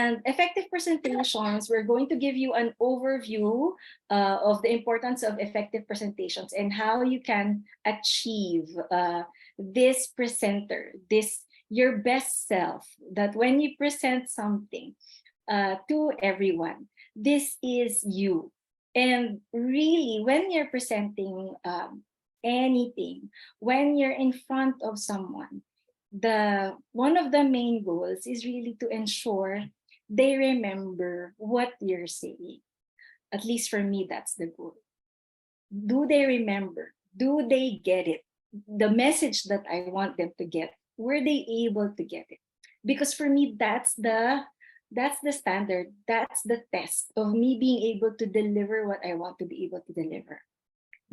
And effective presentations, we're going to give you an overview of the importance of effective presentations and how you can achieve this presenter, this your best self, that when you present something to everyone, this is you. And really, when you're presenting anything, when you're in front of someone, the one of the main goals is really to ensure they remember what you're saying. At least for me, that's the goal. Do they remember? Do they get it? The message that I want them to get, were they able to get it? Because for me, that's the standard, that's the test of me being able to deliver what I want to be able to deliver.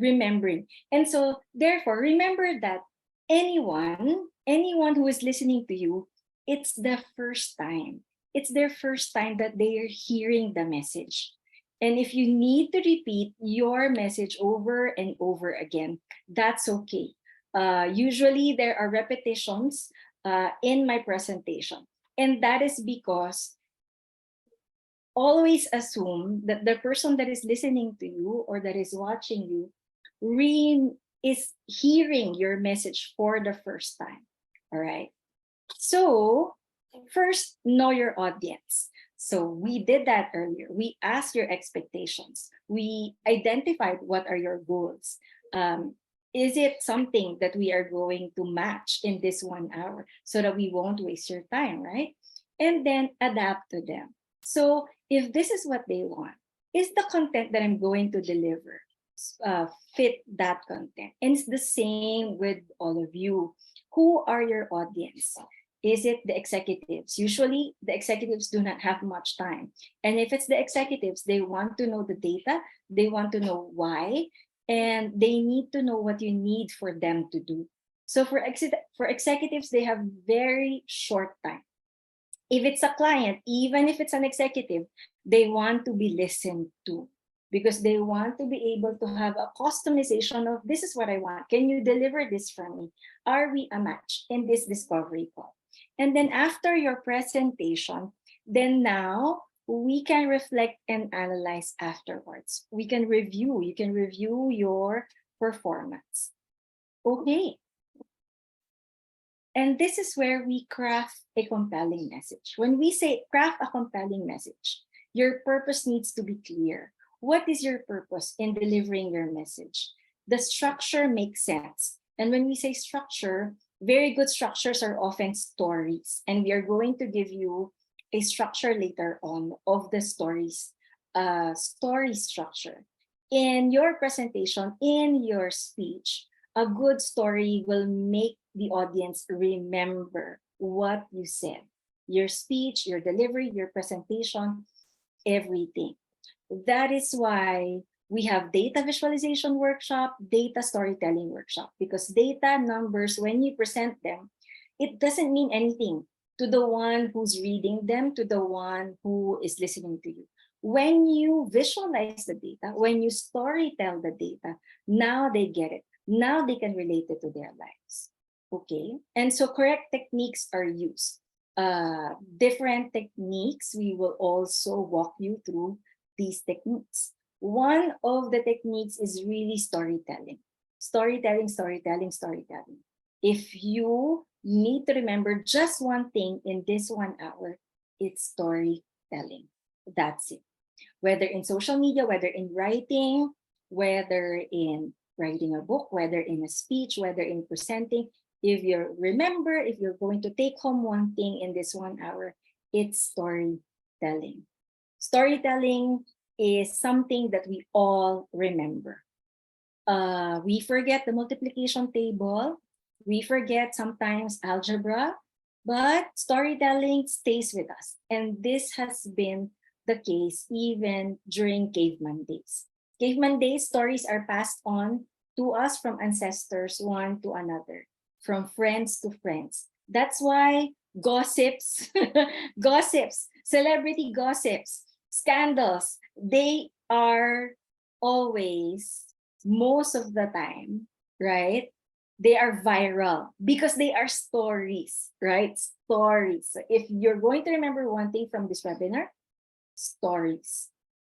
Remembering. And so therefore, remember that anyone who is listening to you, it's the first time. It's their first time that they are hearing the message. And if you need to repeat your message over and over again, that's okay. Usually there are repetitions in my presentation. And that is because always assume that the person that is listening to you or that is watching you is hearing your message for the first time. All right. So first, know your audience. So we did that earlier. We asked your expectations. We identified what are your goals. Is it something that we are going to match in this 1 hour so that we won't waste your time, right? And then adapt to them. So if this is what they want, is the content that I'm going to deliver fit that content? And it's the same with all of you. Who are your audience? Is it the executives? Usually the executives do not have much time. And if it's the executives, they want to know the data, they want to know why, and they need to know what you need for them to do. So for executives, they have very short time. If it's a client, even if it's an executive, they want to be listened to because they want to be able to have a customization of this is what I want. Can you deliver this for me? Are we a match in this discovery call? And then after your presentation, then now we can reflect and analyze afterwards. We can review, you can review your performance. Okay. And this is where we craft a compelling message. When we say craft a compelling message, your purpose needs to be clear. What is your purpose in delivering your message? The structure makes sense. And when we say structure, very good structures are often stories. And we are going to give you a structure later on of the stories, story structure. In your presentation, in your speech, a good story will make the audience remember what you said. Your speech, your delivery, your presentation, everything. That is why we have data visualization workshop, data storytelling workshop, because data numbers, when you present them, it doesn't mean anything to the one who's reading them, to the one who is listening to you. When you visualize the data, when you storytell the data, now they get it. Now they can relate it to their lives. Okay, and so correct techniques are used. Different techniques, we will also walk you through these techniques. One of the techniques is really storytelling. Storytelling, storytelling, storytelling. If you need to remember just one thing in this 1 hour, it's storytelling. That's it. Whether in social media, whether in writing, whether in writing a book, whether in a speech, whether in presenting, if you remember, if you're going to take home one thing in this 1 hour, it's storytelling. Storytelling is something that we all remember. We forget the multiplication table. We forget sometimes algebra, but storytelling stays with us. And this has been the case even during caveman days. Caveman days, stories are passed on to us from ancestors, one to another, from friends to friends. That's why gossips, gossips, celebrity gossips, scandals, they are always, most of the time, right, They are viral because they are stories, right? Stories. So if you're going to remember one thing from this webinar, stories.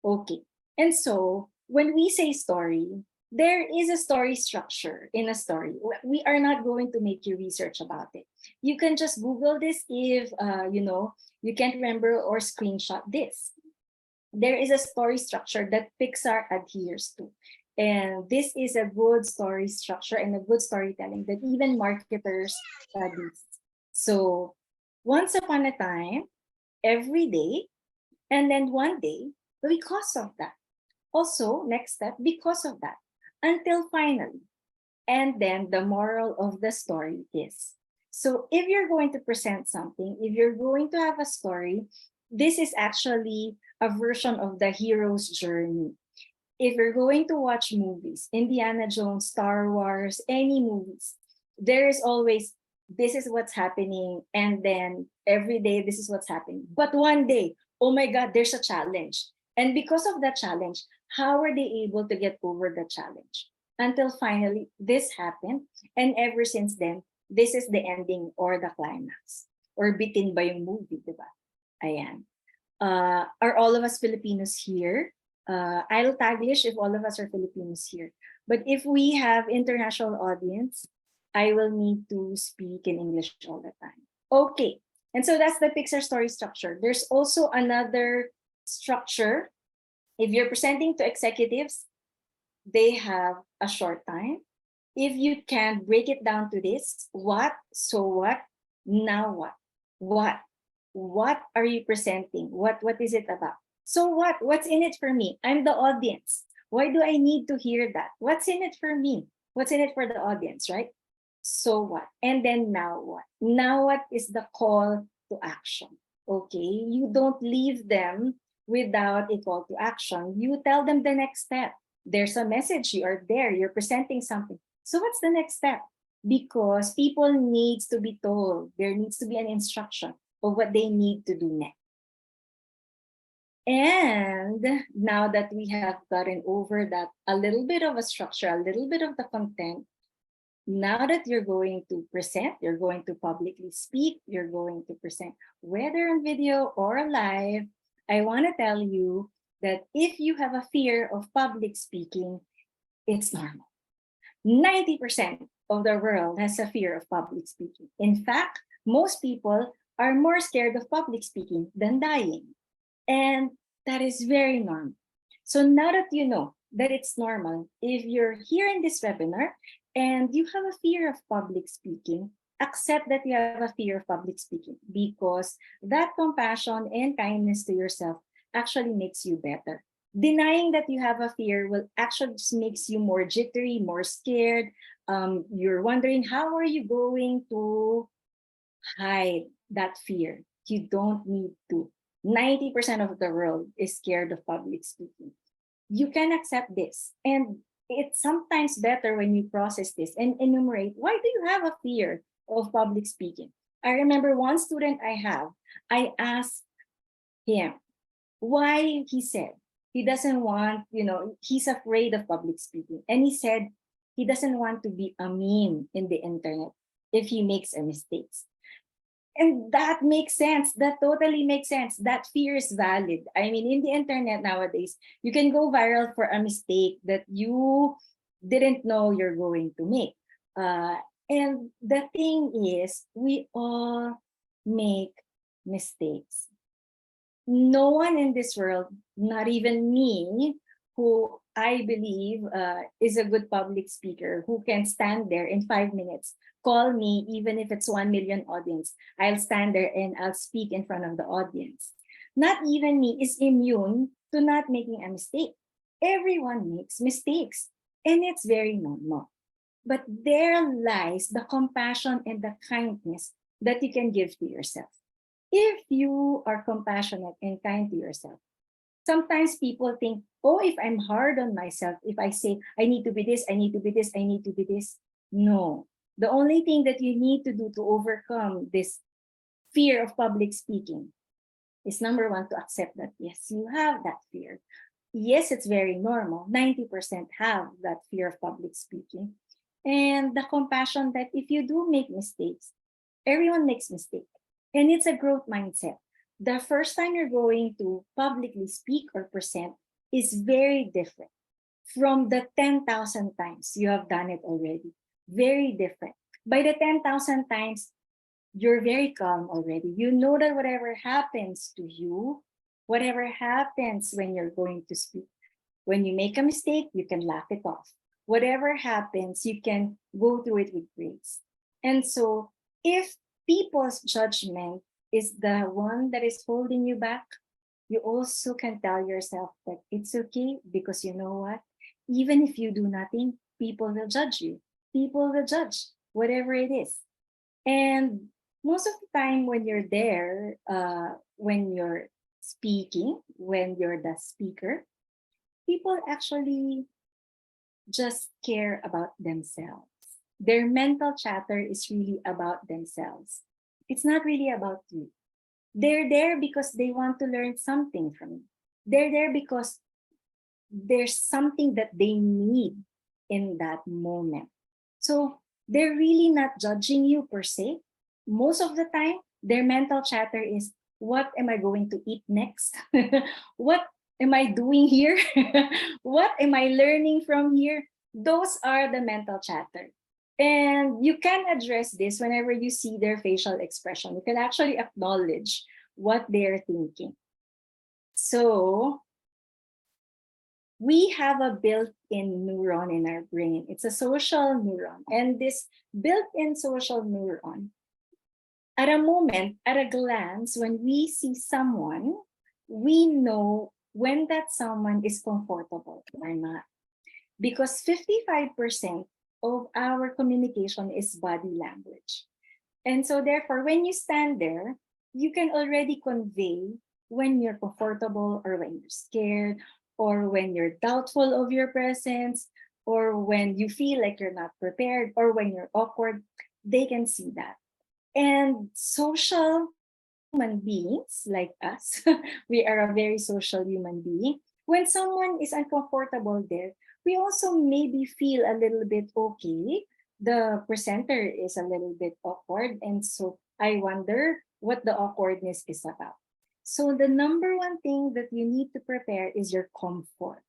Okay. And so when we say story, there is a story structure in a story. We are not going to make you research about it. You can just Google this if you can't remember, or screenshot this. There is a story structure that Pixar adheres to. And this is a good story structure and a good storytelling that even marketers study. So once upon a time, every day, and then one day, because of that. Also, next step, because of that, until finally. And then the moral of the story is, so if you're going to present something, if you're going to have a story, this is actually a version of the hero's journey. If you're going to watch movies, Indiana Jones, Star Wars, any movies, there is always, this is what's happening, and then every day this is what's happening. But one day, oh my God, there's a challenge. And because of that challenge, how are they able to get over the challenge? Until finally this happened. And ever since then, this is the ending or the climax. Or bitin ba yung movie, di ba? Ayan. Are all of us Filipinos here? I'll taglish if all of us are Filipinos here. But if we have international audience, I will need to speak in English all the time. Okay. And so that's the Pixar story structure. There's also another structure. If you're presenting to executives, they have a short time. If you can break it down to this, what, so what, now what? What? What are you presenting? What is it about? So what? What's in it for me? I'm the audience. Why do I need to hear that? What's in it for me? What's in it for the audience, right? So what? And then now what? Now what is the call to action? Okay, you don't leave them without a call to action. You tell them the next step. There's a message, you are there, you're presenting something. So what's the next step? Because people needs to be told, there needs to be an instruction of what they need to do next. And now that we have gotten over that, a little bit of a structure, a little bit of the content, now that you're going to present, you're going to publicly speak, you're going to present, whether on video or live, I want to tell you that if you have a fear of public speaking, it's normal. 90% of the world has a fear of public speaking. In fact, most people are more scared of public speaking than dying. And that is very normal. So now that you know that it's normal, if you're here in this webinar and you have a fear of public speaking, accept that you have a fear of public speaking, because that compassion and kindness to yourself actually makes you better. Denying that you have a fear will actually just makes you more jittery, more scared. You're wondering, how are you going to hide that fear? You don't need to. 90% of the world is scared of public speaking. You can accept this. And it's sometimes better when you process this and enumerate, why do you have a fear of public speaking? I remember one student I asked him why. He said he doesn't want, he's afraid of public speaking. And he said he doesn't want to be a meme in the internet if he makes a mistake. And that makes sense. That totally makes sense. That fear is valid. I mean, in the internet nowadays, you can go viral for a mistake that you didn't know you're going to make. And the thing is, we all make mistakes. No one in this world, not even me, who I believe is a good public speaker, who can stand there in 5 minutes, call me, even if it's 1 million audience, I'll stand there and I'll speak in front of the audience. Not even me is immune to not making a mistake. Everyone makes mistakes, and it's very normal. But there lies the compassion and the kindness that you can give to yourself. If you are compassionate and kind to yourself, sometimes people think, oh, if I'm hard on myself, if I say, I need to be this, I need to be this, I need to be this. No. The only thing that you need to do to overcome this fear of public speaking is, number one, to accept that, yes, you have that fear. Yes, it's very normal. 90% have that fear of public speaking. and the compassion that if you do make mistakes, everyone makes mistakes. And it's a growth mindset. The first time you're going to publicly speak or present is very different from the 10,000 times you have done it already. Very different. By the 10,000 times, you're very calm already. You know that whatever happens to you, whatever happens when you're going to speak, when you make a mistake, you can laugh it off. Whatever happens, you can go through it with grace. And so, if people's judgment is the one that is holding you back, you also can tell yourself that it's okay because you know what? Even if you do nothing, people will judge you. People will judge whatever it is. And most of the time, when you're there, when you're speaking, when you're the speaker, people actually just care about themselves. Their mental chatter is really about themselves. It's not really about you. They're there because they want to learn something from you. They're there because there's something that they need in that moment. So they're really not judging you per se. Most of the time, their mental chatter is, what am I going to eat next? What am I doing here? What am I learning from here? Those are the mental chatter. And you can address this whenever you see their facial expression. You can actually acknowledge what they're thinking. So we have a built-in neuron in our brain. It's a social neuron. And this built-in social neuron, at a moment, at a glance, when we see someone, we know when that someone is comfortable or not. Because 55% of our communication is body language. And so therefore, when you stand there, you can already convey when you're comfortable or when you're scared or when you're doubtful of your presence or when you feel like you're not prepared or when you're awkward. They can see that. And social human beings like us, we are a very social human being. When someone is uncomfortable there, we also maybe feel a little bit okay. The presenter is a little bit awkward. And so I wonder what the awkwardness is about. So the number one thing that you need to prepare is your comfort.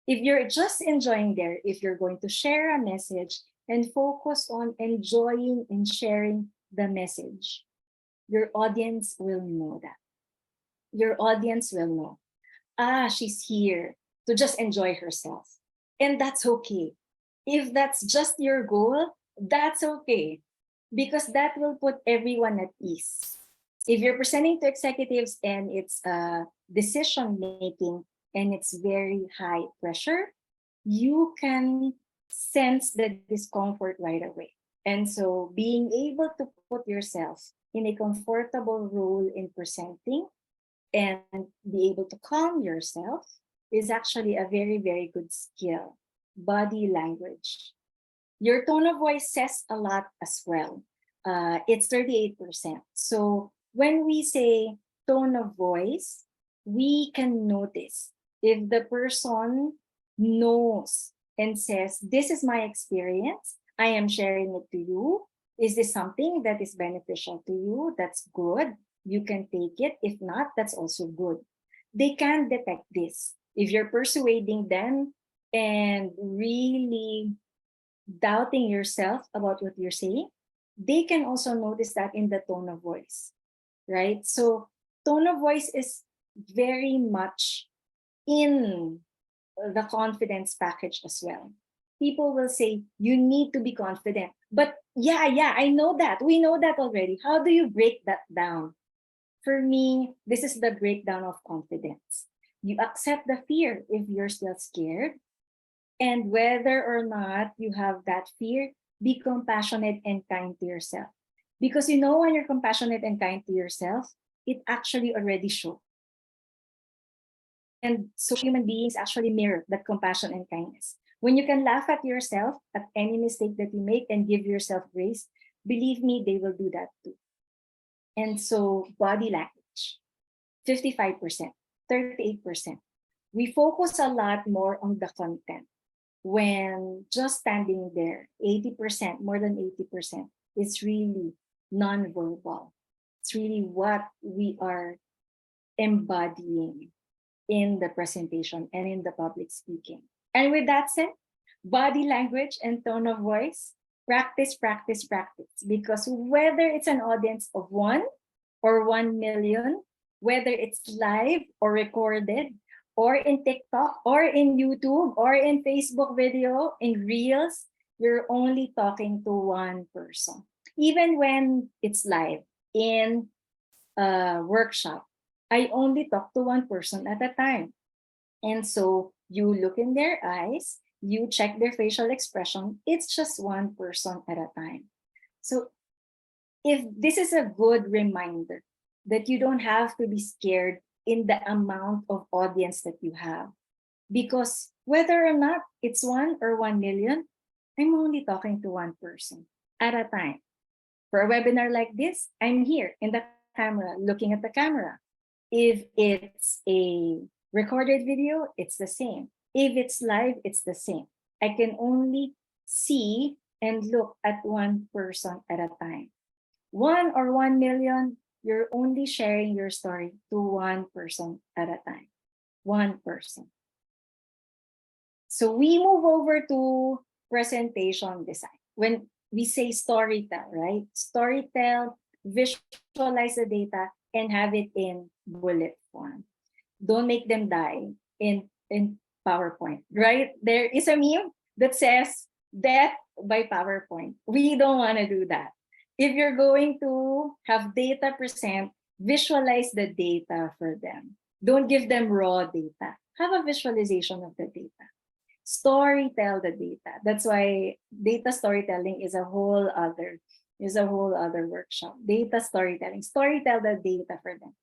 If you're just enjoying there, if you're going to share a message and focus on enjoying and sharing the message, your audience will know that. Your audience will know, she's here to just enjoy herself. And that's okay. If that's just your goal, that's okay. Because that will put everyone at ease. If you're presenting to executives and it's decision making and it's very high pressure, you can sense the discomfort right away. And so being able to put yourself in a comfortable role in presenting and be able to calm yourself is actually a very, very good skill. Body language. Your tone of voice says a lot as well. It's 38%. So when we say tone of voice, we can notice if the person knows and says, this is my experience, I am sharing it to you. Is this something that is beneficial to you? That's good. You can take it. If not, that's also good. They can detect this. If you're persuading them and really doubting yourself about what you're saying, they can also notice that in the tone of voice, right? So tone of voice is very much in the confidence package as well. People will say, you need to be confident. But yeah, I know that. We know that already. How do you break that down? For me, this is the breakdown of confidence. You accept the fear if you're still scared. And whether or not you have that fear, be compassionate and kind to yourself. Because you know, when you're compassionate and kind to yourself, it actually already shows. And so human beings actually mirror that compassion and kindness. When you can laugh at yourself at any mistake that you make and give yourself grace, believe me, they will do that too. And so body language, 55%, 38%. We focus a lot more on the content. when just standing there, 80%, more than 80%, is really non-verbal. It's really what we are embodying in the presentation and in the public speaking. And with that said, body language and tone of voice, practice, practice, practice. Because whether it's an audience of 1 or 1 million, whether it's live or recorded, or in TikTok, or in YouTube, or in Facebook video, in Reels, you're only talking to one person. Even when it's live in a workshop, I only talk to one person at a time. And so you look in their eyes, you check their facial expression. It's just one person at a time. So if this is a good reminder that you don't have to be scared in the amount of audience that you have, because whether or not it's 1 or 1 million, I'm only talking to one person at a time. For a webinar like this, I'm here in the camera, looking at the camera. If it's a recorded video, it's the same. If it's live, it's the same. I can only see and look at one person at a time. 1 or 1 million, you're only sharing your story to one person at a time. One person. So we move over to presentation design. When we say storytell, right? Storytell, visualize the data, and have it in bullet form. Don't make them die in PowerPoint, right? There is a meme that says death by PowerPoint. We don't want to do that. If you're going to have data present, visualize the data for them. Don't give them raw data. Have a visualization of the data. Storytell the data. That's why data storytelling is a whole other workshop. Data storytelling. Storytell the data for them.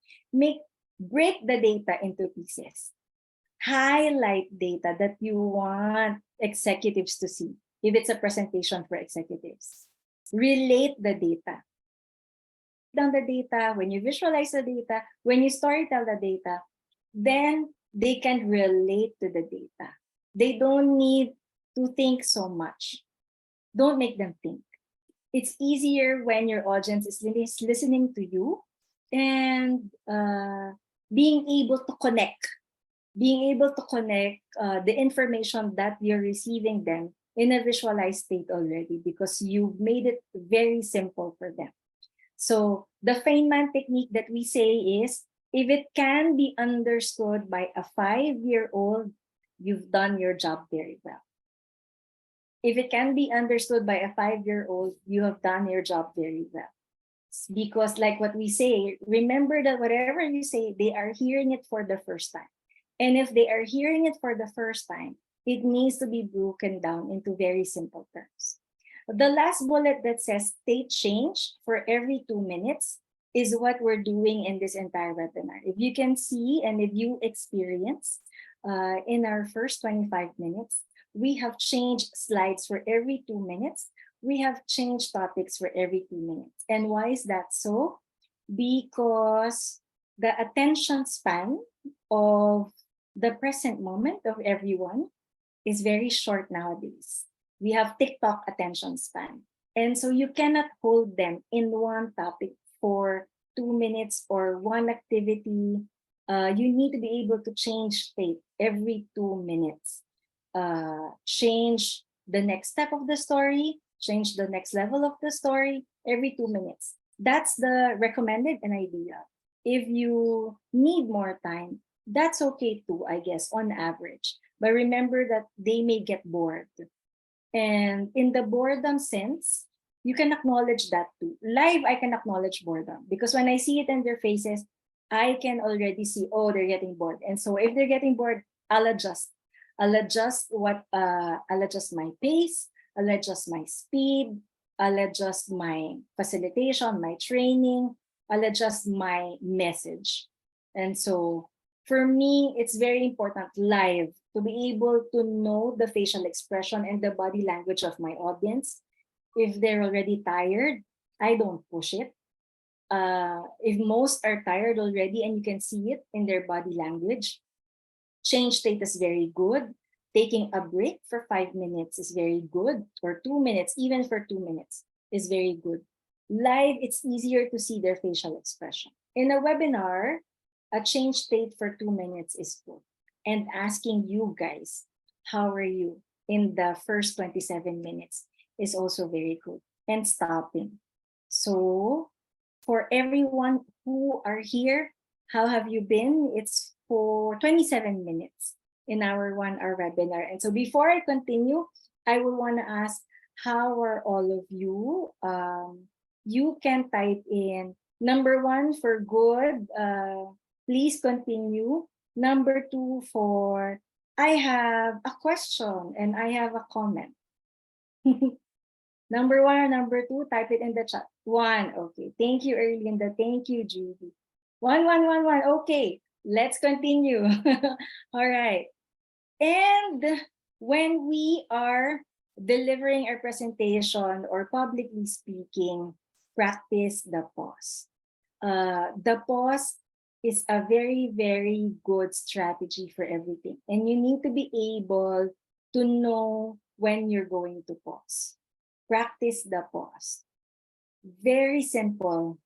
Break the data into pieces. Highlight data that you want executives to see. If it's a presentation for executives, relate the data. Down the data, when you visualize the data, when you storytell the data, then they can relate to the data. They don't need to think so much. Don't make them think. It's easier when your audience is listening to you and being able to connect the information that you're receiving them in a visualized state already, because you've made it very simple for them. So the Feynman technique that we say is, if it can be understood by a 5-year-old, you've done your job very well. If it can be understood by a 5-year-old, you have done your job very well. Because like what we say, remember that whatever you say, they are hearing it for the first time. And if they are hearing it for the first time, it needs to be broken down into very simple terms. The last bullet that says state change for every 2 minutes is what we're doing in this entire webinar. If you can see and if you experience in our first 25 minutes, we have changed slides for every 2 minutes. We have changed topics for every 2 minutes. And why is that so? Because the attention span of the present moment of everyone is very short nowadays. We have TikTok attention span. And so you cannot hold them in one topic for 2 minutes or one activity. You need to be able to change state every 2 minutes. Change the next step of the story, change the next level of the story every 2 minutes. That's the recommended and idea. If you need more time, that's okay too, I guess, on average. But remember that they may get bored. And in the boredom sense, you can acknowledge that too. Live, I can acknowledge boredom because when I see it in their faces, I can already see, oh, they're getting bored. And so if they're getting bored, I'll adjust. I'll adjust my pace, I'll adjust my speed, I'll adjust my facilitation, my training, I'll adjust my message. And so for me, it's very important live to be able to know the facial expression and the body language of my audience. If they're already tired, I don't push it. If most are tired already and you can see it in their body language, change state is very good. Taking a break for 5 minutes is very good, or 2 minutes, even for 2 minutes is very good. Live, it's easier to see their facial expression. In a webinar, a change state for 2 minutes is good. And asking you guys, how are you in the first 27 minutes is also very good. And stopping. So for everyone who are here, how have you been? It's for 27 minutes in our 1 hour webinar. And so before I continue, I would want to ask, how are all of you? You can type in number 1 for good. Please continue. Number 2 for I have a question and I have a comment. Number 1 or number 2, type it in the chat. 1, okay. Thank you, Erlinda. Thank you, Judy. 1, 1, 1, 1. Okay, let's continue. All right. And when we are delivering our presentation or publicly speaking, practice the pause. The pause is a very, very good strategy for everything. And you need to be able to know when you're going to pause. Practice the pause. Very simple.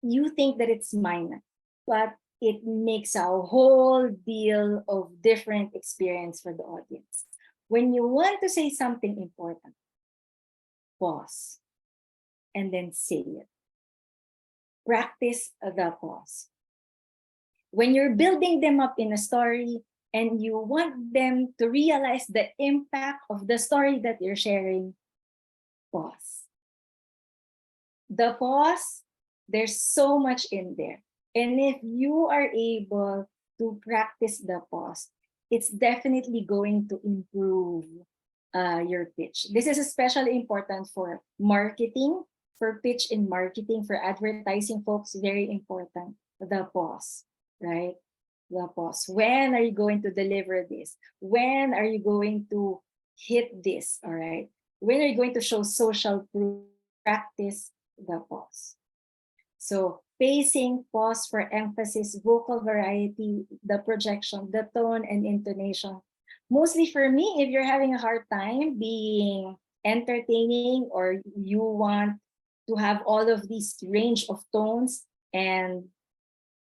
You think that it's minor, but it makes a whole deal of different experience for the audience. When you want to say something important, pause and then say it. Practice the pause. When you're building them up in a story and you want them to realize the impact of the story that you're sharing, pause. The pause, there's so much in there. And if you are able to practice the pause, it's definitely going to improve your pitch. This is especially important for marketing, for pitch in marketing, for advertising folks, very important, the pause, right? The pause. When are you going to deliver this? When are you going to hit this, all right? When are you going to show social proof? Practice the pause. So pacing, pause for emphasis, vocal variety, the projection, the tone and intonation. Mostly for me, if you're having a hard time being entertaining or you want to have all of these range of tones and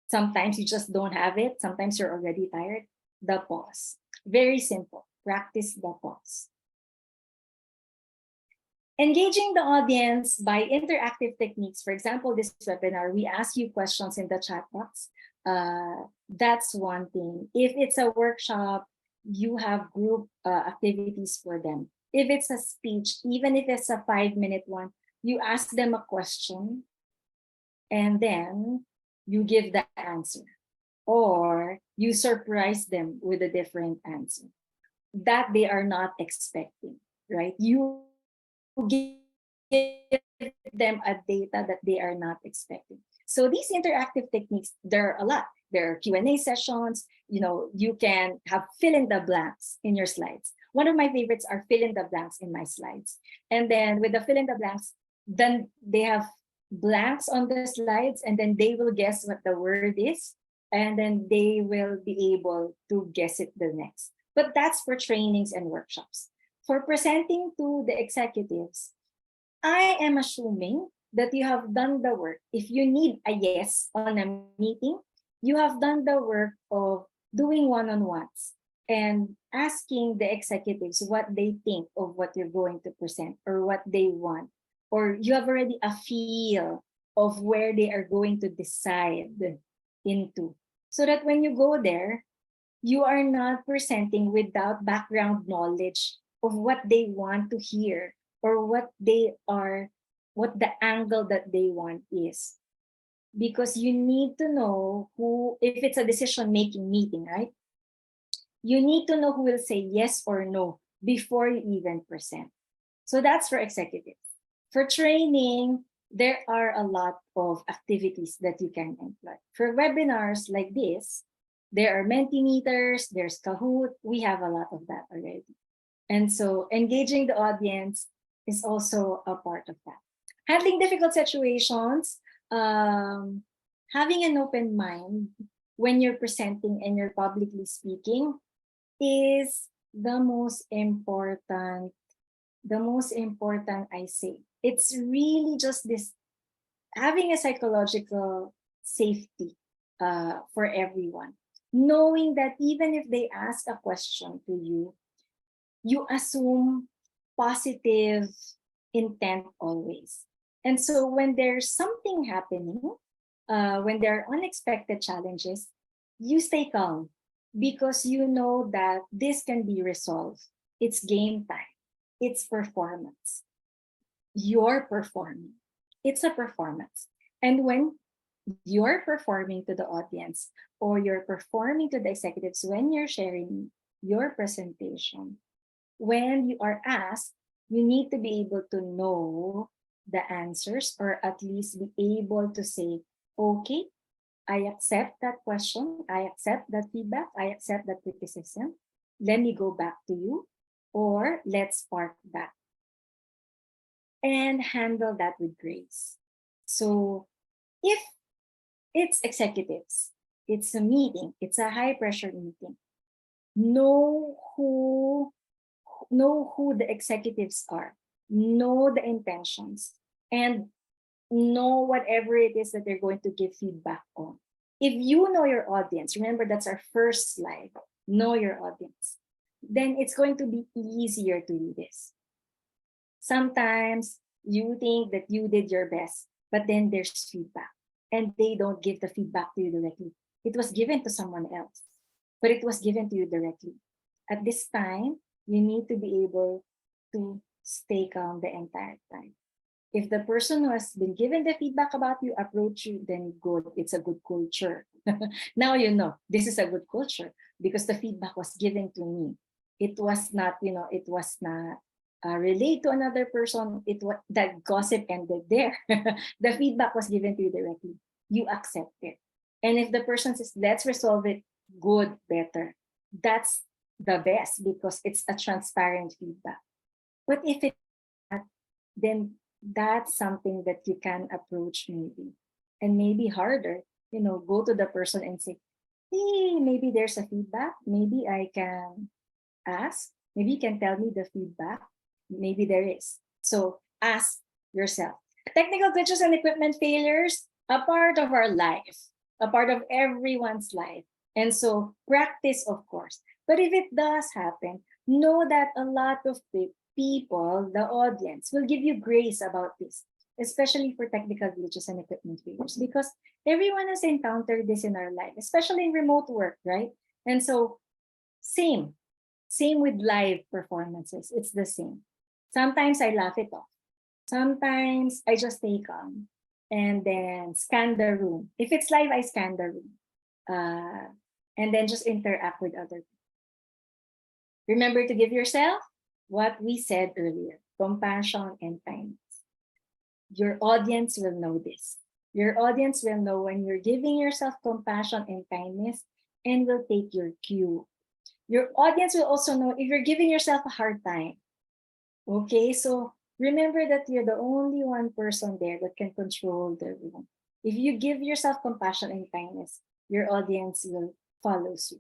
sometimes you just don't have it, sometimes you're already tired, the pause. Very simple. Practice the pause. Engaging the audience by interactive techniques. For example, this webinar, we ask you questions in the chat box. That's one thing. If it's a workshop, you have group activities for them. If it's a speech, even if it's a 5-minute one, you ask them a question and then you give the answer. Or you surprise them with a different answer that they are not expecting, right? You give them a data that they are not expecting. So these interactive techniques, there are a lot. There are Q&A sessions. You can have fill in the blanks in your slides. One of my favorites are fill in the blanks in my slides. And then with the fill in the blanks, then they have blanks on the slides and then they will guess what the word is. And then they will be able to guess it the next. But that's for trainings and workshops. For presenting to the executives, I am assuming that you have done the work. If you need a yes on a meeting, you have done the work of doing one-on-ones and asking the executives what they think of what you're going to present or what they want. Or you have already a feel of where they are going to decide into. So that when you go there, you are not presenting without background knowledge of what they want to hear or what the angle that they want is. Because you need to know who, if it's a decision-making meeting, right? You need to know who will say yes or no before you even present. So that's for executives. For training, there are a lot of activities that you can employ. For webinars like this, there are Mentimeters, there's Kahoot. We have a lot of that already. And so engaging the audience is also a part of that. Handling difficult situations, having an open mind when you're presenting and you're publicly speaking is the most important, I say, it's really just this having a psychological safety for everyone. Knowing that even if they ask a question to you, you assume positive intent always. And so when there's something happening, when there are unexpected challenges, you stay calm because you know that this can be resolved. It's game time, it's performance. You're performing, it's a performance. And when you're performing to the audience or you're performing to the executives when you're sharing your presentation, when you are asked, you need to be able to know the answers or at least be able to say, okay, I accept that question, I accept that feedback, I accept that criticism. Let me go back to you, or let's park that and handle that with grace. So if it's executives, it's a meeting, it's a high pressure meeting, know who the executives are, know the intentions, and know whatever it is that they're going to give feedback on. If you know your audience, remember that's our first slide, know your audience, then it's going to be easier to do this. Sometimes you think that you did your best, but then there's feedback and they don't give the feedback to you directly. It was given to someone else, but it was given to you directly. At this time, you need to be able to stay calm the entire time. If the person who has been given the feedback about you approach you, then good, it's a good culture. Now you know this is a good culture because the feedback was given to me. It was not, it was not relayed to another person. It was that gossip ended there. The feedback was given to you directly. You accept it. And if the person says, let's resolve it, good, better. That's the best because it's a transparent feedback. But if it's not, then that's something that you can approach maybe. And maybe harder, go to the person and say, hey, maybe there's a feedback. Maybe I can ask. Maybe you can tell me the feedback. Maybe there is. So ask yourself. Technical glitches and equipment failures, a part of our life, a part of everyone's life. And so practice, of course. But if it does happen, know that a lot of people, the audience, will give you grace about this, especially for technical glitches and equipment failures, because everyone has encountered this in our life, especially in remote work, right? And so same, same with live performances. It's the same. Sometimes I laugh it off. Sometimes I just stay calm and then scan the room. If it's live, I scan the room. And then just interact with other people. Remember to give yourself what we said earlier, compassion and kindness. Your audience will know this. Your audience will know when you're giving yourself compassion and kindness and will take your cue. Your audience will also know if you're giving yourself a hard time. Okay, so remember that you're the only one person there that can control the room. If you give yourself compassion and kindness, your audience will follow suit.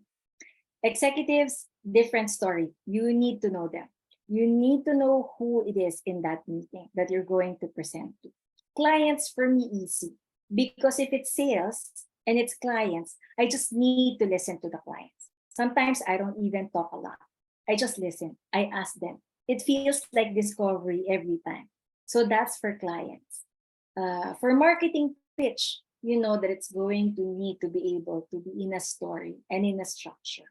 Executives, different story. You need to know them. You need to know who it is in that meeting that you're going to present to. Clients, for me, easy. Because if it's sales and it's clients, I just need to listen to the clients. Sometimes I don't even talk a lot. I just listen. I ask them. It feels like discovery every time. So that's for clients. For marketing pitch, you know that it's going to need to be able to be in a story and in a structure.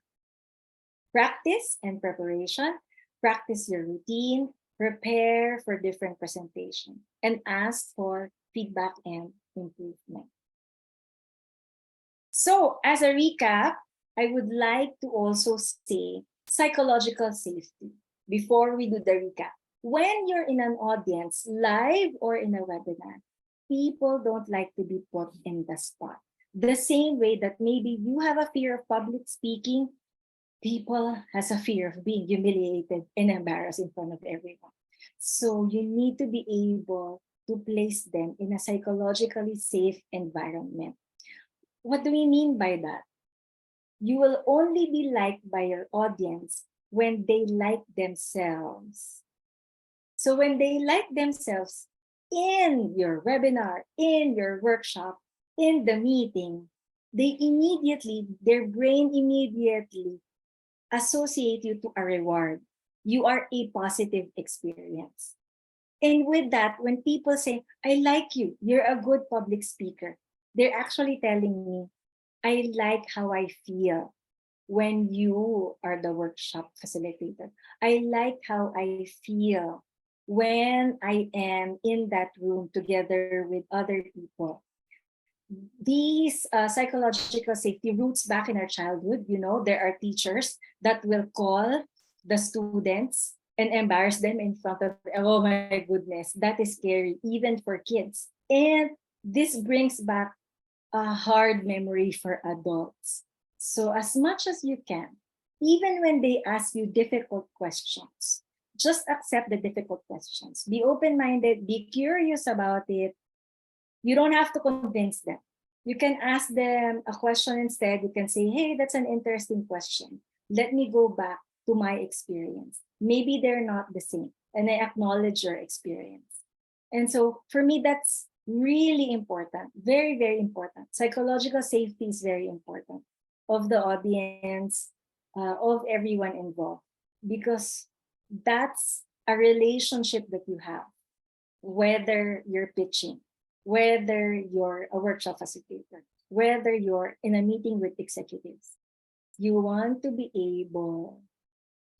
Practice and preparation. Practice your routine, prepare for different presentation, and ask for feedback and improvement. So, as a recap, I would like to also say psychological safety before we do the recap. When you're in an audience, live or in a webinar, people don't like to be put in the spot. The same way that maybe you have a fear of public speaking, people has a fear of being humiliated and embarrassed in front of everyone. So you need to be able to place them in a psychologically safe environment. What do we mean by that? You will only be liked by your audience when they like themselves. So when they like themselves in your webinar, in your workshop, in the meeting, their brain immediately associate you to a reward. You are a positive experience. And with that, when people say, I like you, you're a good public speaker, they're actually telling me, I like how I feel when you are the workshop facilitator. I like how I feel when I am in that room together with other people. These psychological safety roots back in our childhood. There are teachers that will call the students and embarrass them in front of, oh my goodness, that is scary, even for kids. And this brings back a hard memory for adults. So as much as you can, even when they ask you difficult questions, just accept the difficult questions. Be open-minded, be curious about it. You don't have to convince them. You can ask them a question instead. You can say, hey, that's an interesting question. Let me go back to my experience. Maybe they're not the same. And I acknowledge your experience. And so for me, that's really important. Very, very important. Psychological safety is very important of the audience, of everyone involved, because that's a relationship that you have, whether you're pitching, whether you're a workshop facilitator, whether you're in a meeting with executives. You want to be able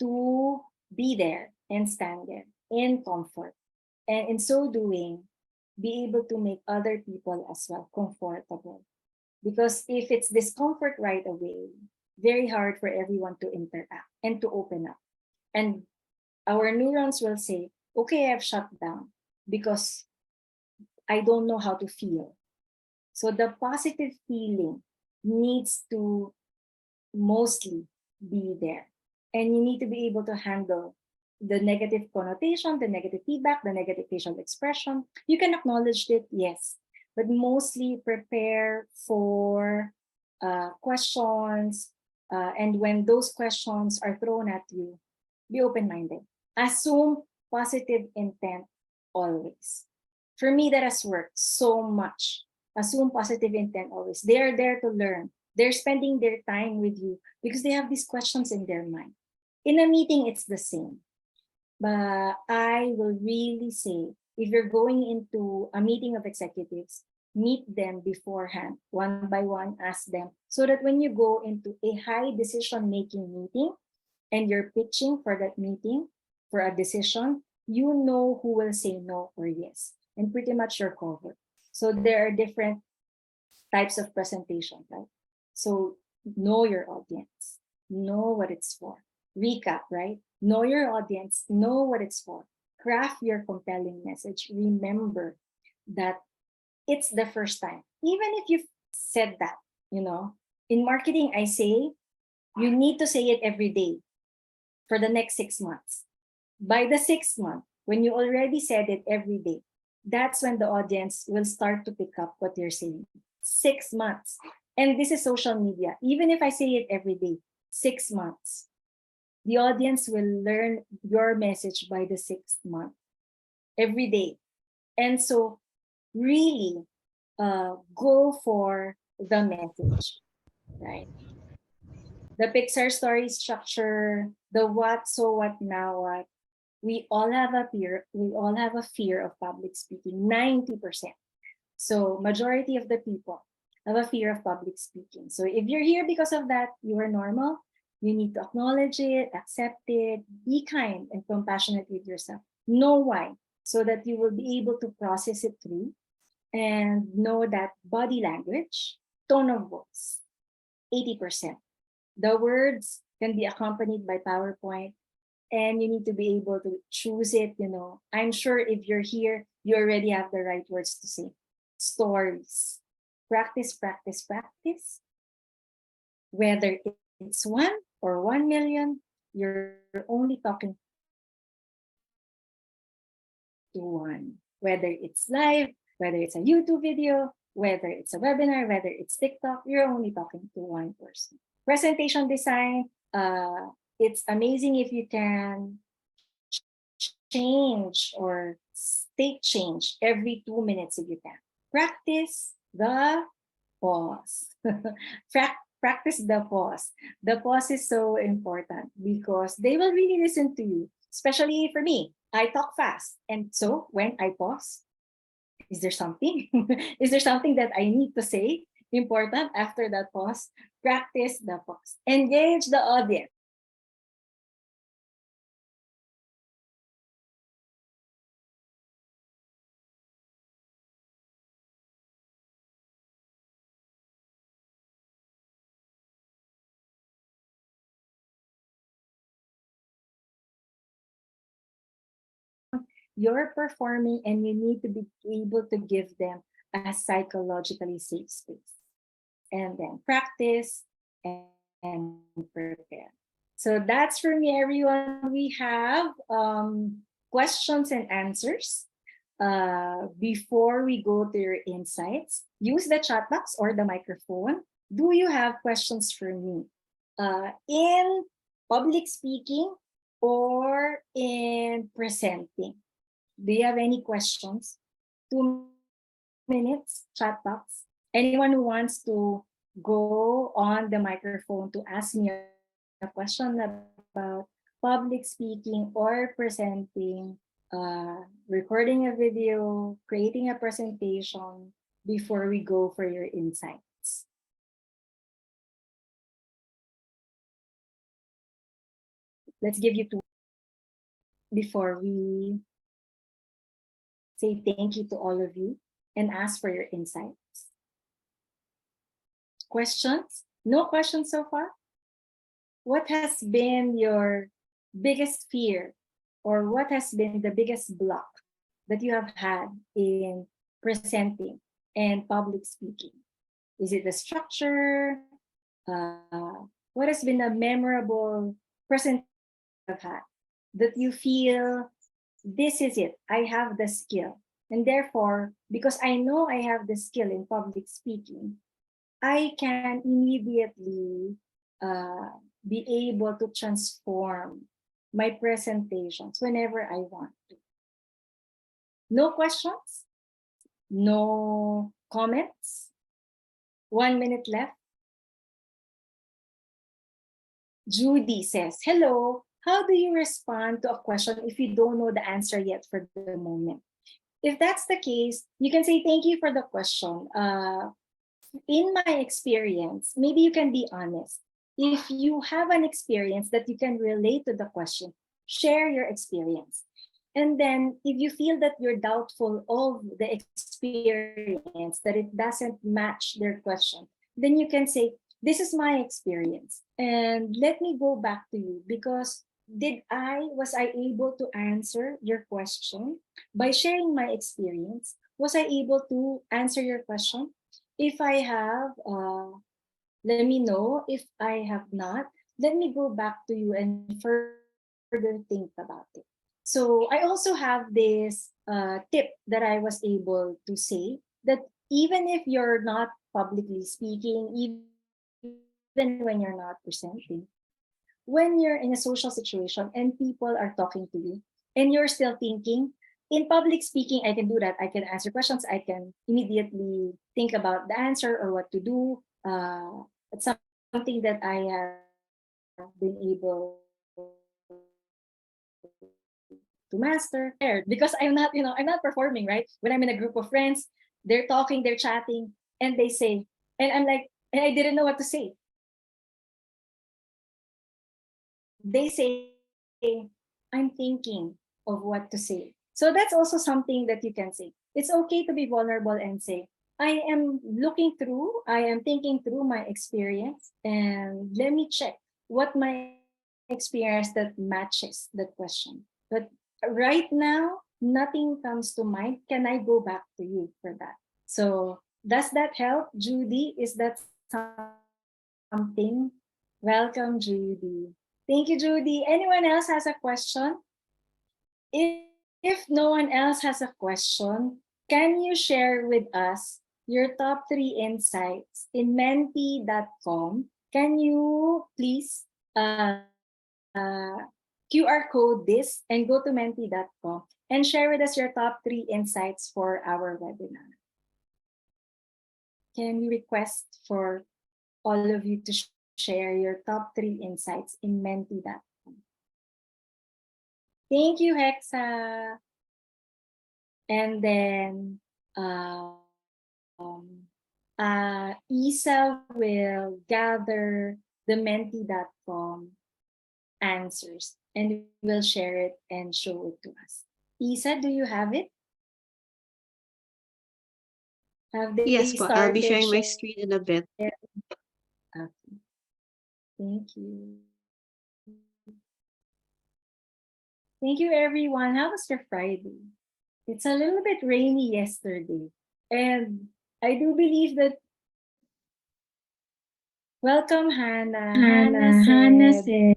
to be there and stand there in comfort. And in so doing, be able to make other people as well comfortable. Because if it's discomfort right away, very hard for everyone to interact and to open up. And our neurons will say, okay, I've shut down because I don't know how to feel. So the positive feeling needs to mostly be there. And you need to be able to handle the negative connotation, the negative feedback, the negative facial expression. You can acknowledge it, yes, but mostly prepare for questions. And when those questions are thrown at you, be open-minded. Assume positive intent always. For me, that has worked so much. Assume positive intent always. They are there to learn. They're spending their time with you because they have these questions in their mind. In a meeting, it's the same. But I will really say, if you're going into a meeting of executives, meet them beforehand, one by one, ask them, so that when you go into a high decision-making meeting and you're pitching for that meeting, for a decision, you know who will say no or yes, and pretty much you're covered. So there are different types of presentation, right? So know your audience, know what it's for. Recap, right? Know your audience, know what it's for. Craft your compelling message. Remember that it's the first time. Even if you've said that, in marketing, I say you need to say it every day for the next 6 months. By the 6th month, when you already said it every day, that's when the audience will start to pick up what you're saying. 6 months. And this is social media. Even if I say it every day, 6 months, the audience will learn your message by the 6th month, every day. And so really go for the message, right? The Pixar story structure, the what, so what, now what. We all have a fear of public speaking, 90%. So majority of the people have a fear of public speaking. So if you're here because of that, you are normal. You need to acknowledge it, accept it, be kind and compassionate with yourself. Know why, so that you will be able to process it through and know that body language, tone of voice, 80%. The words can be accompanied by PowerPoint, and you need to be able to choose it. I'm sure if you're here, you already have the right words to say. Stories. Practice, practice, practice. Whether it's 1 or 1 million, you're only talking to one. Whether it's live, whether it's a YouTube video, whether it's a webinar, whether it's TikTok, you're only talking to one person. Presentation design, It's amazing if you can change or state change every 2 minutes if you can. Practice the pause. Practice the pause. The pause is so important because they will really listen to you. Especially for me, I talk fast. And so when I pause, is there something? Is there something that I need to say important after that pause? Practice the pause. Engage the audience. You're performing and you need to be able to give them a psychologically safe space. And then practice and prepare. So that's for me, everyone. We have questions and answers. Before we go to your insights, use the chat box or the microphone. Do you have questions for me? In public speaking or in presenting? Do you have any questions? 2 minutes, chat box. Anyone who wants to go on the microphone to ask me a question about public speaking or presenting, recording a video, creating a presentation before we go for your insights. Let's give you two before we say thank you to all of you and ask for your insights. Questions? No questions so far? What has been your biggest fear or what has been the biggest block that you have had in presenting and public speaking? Is it the structure? What has been a memorable presentation you've had that you feel this is it, I have the skill. And therefore, because I know I have the skill in public speaking, I can immediately be able to transform my presentations whenever I want to. No questions? No comments? 1 minute left. Judy says, hello, how do you respond to a question if you don't know the answer yet for the moment? If that's the case, you can say, thank you for the question. In my experience, maybe you can be honest. If you have an experience that you can relate to the question, share your experience. And then if you feel that you're doubtful of the experience, that it doesn't match their question, then you can say, this is my experience. And let me go back to you because was I able to answer your question by sharing my experience? Was I able to answer your question? If I have, let me know. If I have not, let me go back to you and further think about it. So I also have this tip that I was able to say that even if you're not publicly speaking, even when you're not presenting, when you're in a social situation and people are talking to you and you're still thinking, in public speaking, I can do that. I can answer questions. I can immediately think about the answer or what to do. It's something that I have been able to master because I'm not performing, right? When I'm in a group of friends, they're talking, they're chatting, and they say, and I'm like, and I didn't know what to say. They say, I'm thinking of what to say. So that's also something that you can say. It's okay to be vulnerable and say, I am thinking through my experience, and let me check what my experience that matches the question. But right now, nothing comes to mind. Can I go back to you for that? So does that help, Judy? Is that something? Welcome, Judy. Thank you, Judy. Anyone else has a question? If no one else has a question, can you share with us your top 3 insights in menti.com? Can you please QR code this and go to menti.com and share with us your top 3 insights for our webinar. Can we request for all of you to share your top 3 insights in menti.com? Thank you, Hexa. And then Isa will gather the menti.com answers and will share it and show it to us. Isa, do you have it? Have they Yes po, I'll be started sharing my screen in a bit. Okay. Thank you. Thank you, everyone. How was your Friday? It's a little bit rainy yesterday. And I do believe that. Welcome, Hannah. Hannah said.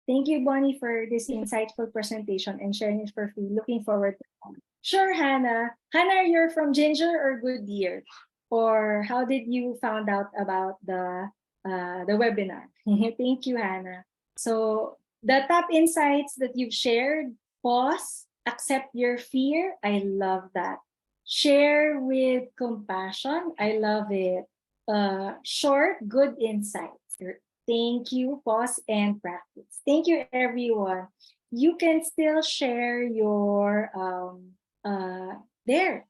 Thank you, Bonnie, for this insightful presentation and sharing it for free. Looking forward to it. Sure, Hannah. Hannah, you're from Ginger or Goodyear? Or how did you found out about the webinar? Thank you, Hannah. So the top insights that you've shared: pause, accept your fear. I love that. Share with compassion. I love it. Short, good insights. Thank you. Pause and practice. Thank you, everyone. You can still share your there.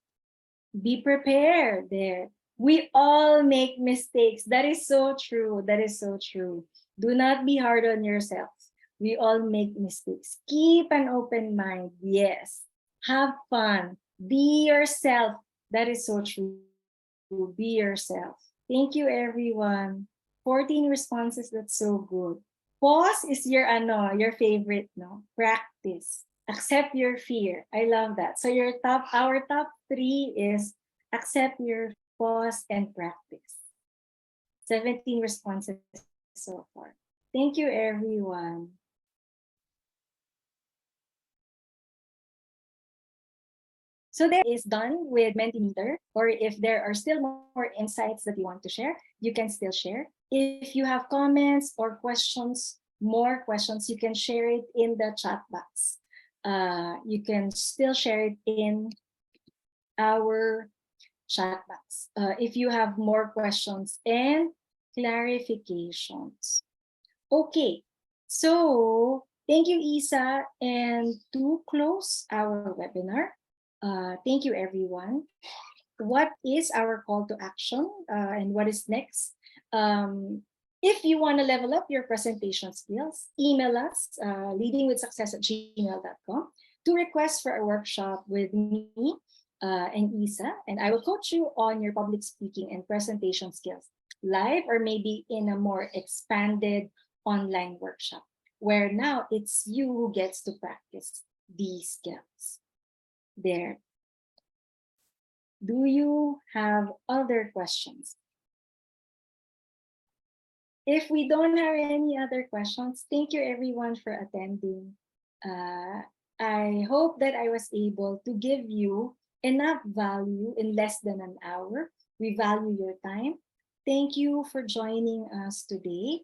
Be prepared there. We all make mistakes. That is so true. That is so true. Do not be hard on yourselves. We all make mistakes. Keep an open mind. Yes. Have fun. Be yourself. That is so true. Be yourself. Thank you, everyone. 14 responses. That's so good. Pause is your your favorite, no? Practice. Accept your fear. I love that. So our top 3 is accept your pause and practice. 17 responses so far. Thank you, everyone. So there is done with Mentimeter, or if there are still more insights that you want to share, you can still share. If you have comments or questions, more questions, you can share it in the chat box. You can still share it in our chat box if you have more questions and clarifications. Okay, so thank you, Isa. And to close our webinar, thank you, everyone. What is our call to action and what is next? If you want to level up your presentation skills, email us leadingwithsuccess@gmail.com to request for a workshop with me and Isa, and I will coach you on your public speaking and presentation skills live or maybe in a more expanded online workshop where now it's you who gets to practice these skills. There. Do you have other questions? If we don't have any other questions, thank you everyone for attending. I hope that I was able to give you enough value in less than an hour. We value your time. Thank you for joining us today.